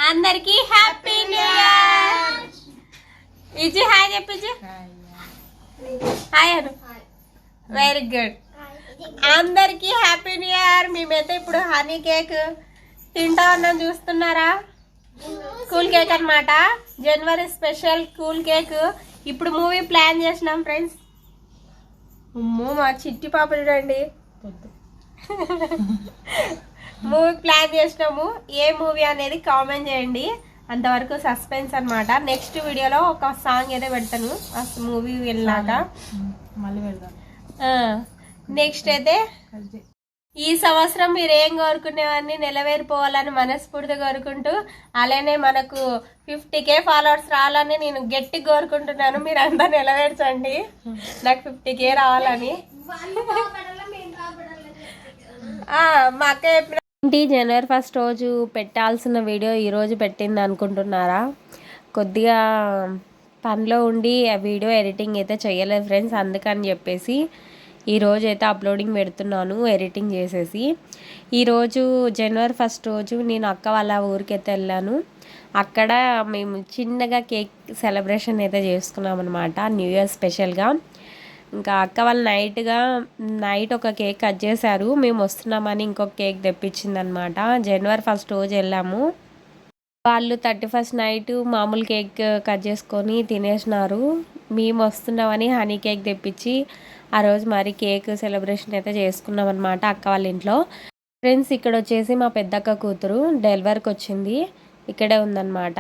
అందరికి happy new year. ఇచ్చి hi చెప్పిచ్చి హాయ్ అను. Very good. అందరికి హ్యాపీ న్యూ ఇయర్. మేమైతే ఇప్పుడు హనీ కేక్ తింటా ఉన్నాం, చూస్తున్నారా? కూల్ కేక్ అన్నమాట, జనవరి స్పెషల్ కూల్ కేక్. ఇప్పుడు మూవీ ప్లాన్ చేసినాం ఫ్రెండ్స్. అమ్మో మా చిట్టి పాప చూడండి. మూవీ ప్లాన్ చేసినాము. ఏ మూవీ అనేది కామెంట్ చేయండి. అంతవరకు సస్పెన్స్ అన్నమాట. నెక్స్ట్ వీడియోలో ఒక సాంగ్ ఏదో పెడతాను మూవీ వెళ్ళాక మళ్ళీ పెడతాను. నెక్స్ట్ అయితే ఈ సంవత్సరం మీరు ఏం కోరుకునేవన్నీ నెరవేరిపోవాలని మనస్ఫూర్తిగా కోరుకుంటూ, అలానే మనకు 50K ఫాలోవర్స్ రావాలని నేను గట్టి కోరుకుంటున్నాను. మీరు అంతా నెరవేర్చండి, నాకు 50K రావాలని. మా అక్క చెప్పిన జనవరి 1 రోజు పెట్టాల్సిన వీడియో ఈరోజు పెట్టింది అనుకుంటున్నారా? కొద్దిగా పనిలో ఉండి ఆ వీడియో ఎడిటింగ్ అయితే చేయలేదు ఫ్రెండ్స్. అందుకని చెప్పేసి ఈరోజు అయితే అప్లోడింగ్ పెడుతున్నాను ఎడిటింగ్ చేసేసి. ఈరోజు జనవరి 1 రోజు నేను అక్క వాళ్ళ ఊరికైతే వెళ్ళాను. అక్కడ మేము చిన్నగా కేక్ సెలబ్రేషన్ అయితే చేసుకున్నాం అనమాట, న్యూ ఇయర్ స్పెషల్గా. ఇంకా అక్క వాళ్ళు నైట్ ఒక కేక్ కట్ చేశారు. మేము వస్తున్నామని ఇంకొక కేక్ తెప్పించింది అనమాట. జనవరి 1 రోజు వెళ్ళాము. వాళ్ళు 31st నైట్ మామూలు కేక్ కట్ చేసుకొని తినేసినారు. మేము వస్తున్నామని హనీ కేక్ తెప్పించి ఆ రోజు మరి కేక్ సెలబ్రేషన్ అయితే చేసుకున్నాం అనమాట అక్క వాళ్ళ ఇంట్లో. ఫ్రెండ్స్ ఇక్కడ వచ్చేసి మా పెద్దక్క కూతురు డెలివరీకి వచ్చింది, ఇక్కడే ఉందన్నమాట.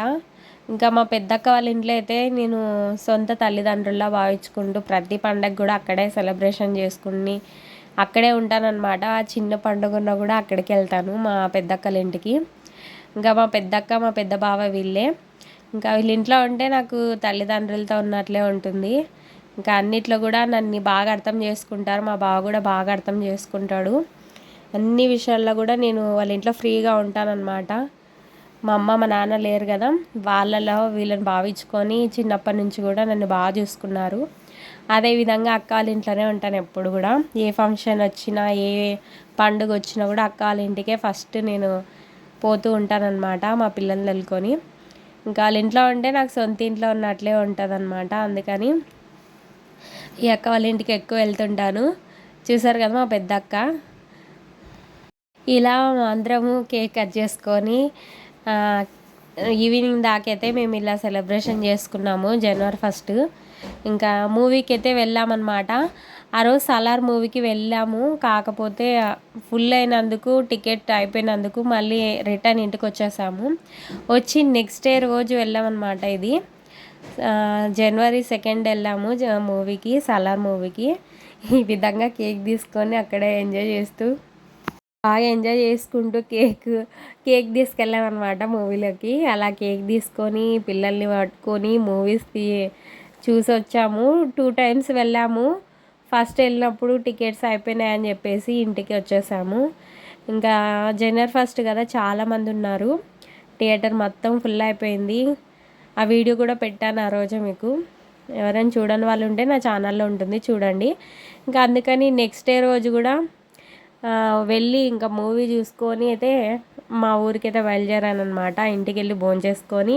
ఇంకా మా పెద్దక్క వాళ్ళ ఇంట్లో అయితే నేను సొంత తల్లిదండ్రుల్లా భావించుకుంటూ ప్రతి పండగ కూడా అక్కడే సెలబ్రేషన్ చేసుకుని అక్కడే ఉంటానన్నమాట. చిన్న పండుగ ఉన్నా కూడా అక్కడికి వెళ్తాను, మా పెద్దక్కల ఇంటికి. ఇంకా మా పెద్దక్క మా పెద్ద బావ వీళ్ళే. ఇంకా వీళ్ళ ఇంట్లో ఉంటే నాకు తల్లిదండ్రులతో ఉన్నట్లే ఉంటుంది. ఇంకా అన్నిట్లో కూడా నన్ను బాగా అర్థం చేసుకుంటారు, మా బావ కూడా బాగా అర్థం చేసుకుంటాడు. అన్ని విషయాల్లో కూడా నేను వాళ్ళ ఇంట్లో ఫ్రీగా ఉంటానన్నమాట. మా అమ్మ మా నాన్న లేరు కదా, వాళ్ళలో వీళ్ళని భావించుకొని చిన్నప్పటి నుంచి కూడా నన్ను బాగా చూసుకున్నారు. అదేవిధంగా అక్క వాళ్ళ ఇంట్లోనే ఉంటాను ఎప్పుడు కూడా. ఏ ఫంక్షన్ వచ్చినా ఏ పండుగ వచ్చినా కూడా అక్క వాళ్ళ ఇంటికే ఫస్ట్ నేను పోతూ ఉంటానన్నమాట మా పిల్లల్ని వెళ్ళుకొని. ఇంకా వాళ్ళ ఇంట్లో ఉంటే నాకు సొంత ఇంట్లో ఉన్నట్లే ఉంటుంది అనమాట. అందుకని ఈ అక్క వాళ్ళ ఇంటికి ఎక్కువ వెళ్తుంటాను. చూసారు కదా మా పెద్ద అక్క. ఇలా అందరము కేక్ కట్ చేసుకొని ఈవినింగ్ దాకైతే మేము ఇలా సెలబ్రేషన్ చేసుకున్నాము జనవరి 1. ఇంకా మూవీకి అయితే వెళ్ళామన్నమాట. ఆ రోజు సలార్ మూవీకి వెళ్ళాము, కాకపోతే ఫుల్ అయినందుకు టికెట్ అయిపోయినందుకు మళ్ళీ రిటర్న్ ఇంటికి వచ్చేసాము. వచ్చి నెక్స్ట్ డే రోజు వెళ్ళామన్నమాట. ఇది జనవరి 2 వెళ్ళాము మూవీకి, సలార్ మూవీకి. ఈ విధంగా కేక్ తీసుకొని అక్కడే ఎంజాయ్ చేస్తూ బాగా ఎంజాయ్ చేసుకుంటూ కేక్ తీసుకెళ్ళామన్నమాట మూవీలోకి. అలా కేక్ తీసుకొని పిల్లల్ని పట్టుకొని మూవీస్ చూసి వచ్చాము. 2 times వెళ్ళాము. ఫస్ట్ వెళ్ళినప్పుడు టికెట్స్ అయిపోయినాయని చెప్పేసి ఇంటికి వచ్చేసాము. ఇంకా జనవరి 1 కదా, చాలామంది ఉన్నారు. థియేటర్ మొత్తం ఫుల్ అయిపోయింది. ఆ వీడియో కూడా పెట్టాను ఆ రోజు మీకు. ఎవరైనా చూడని వాళ్ళు ఉంటే నా ఛానల్లో ఉంటుంది, చూడండి. ఇంకా అందుకని నెక్స్ట్ డే రోజు కూడా వెళ్ళి ఇంకా మూవీ చూసుకొని అయితే మా ఊరికైతే బయలుదేరాను అనమాట. ఇంటికి వెళ్ళి భోంచేసుకొని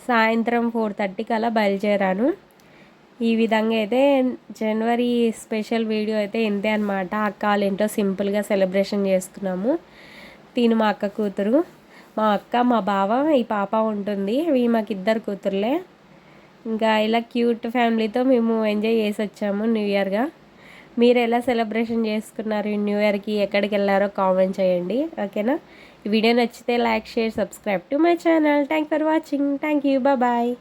సాయంత్రం 4:30కి అలా బయలుదేరాను. ఈ విధంగా అయితే జనవరి స్పెషల్ వీడియో అయితే ఇంతే అనమాట. అక్క వాళ్ళ ఇంట్లో సింపుల్గా సెలబ్రేషన్ చేసుకున్నాము. తిను మా అక్క కూతురు, మా అక్క మా బావ, ఈ పాప ఉంటుంది. ఇవి మాకు 2 కూతుర్లే. ఇంకా ఇలా క్యూట్ ఫ్యామిలీతో మేము ఎంజాయ్ చేసి వచ్చాము న్యూ ఇయర్గా. మీరు ఎలా సెలబ్రేషన్ చేసుకున్నారు న్యూ ఇయర్కి, ఎక్కడికి వెళ్ళారో కామెంట్ చేయండి, ఓకేనా? ఈ వీడియో నచ్చితే like, share, subscribe to my channel. Thank for watching. Thank you. Bye.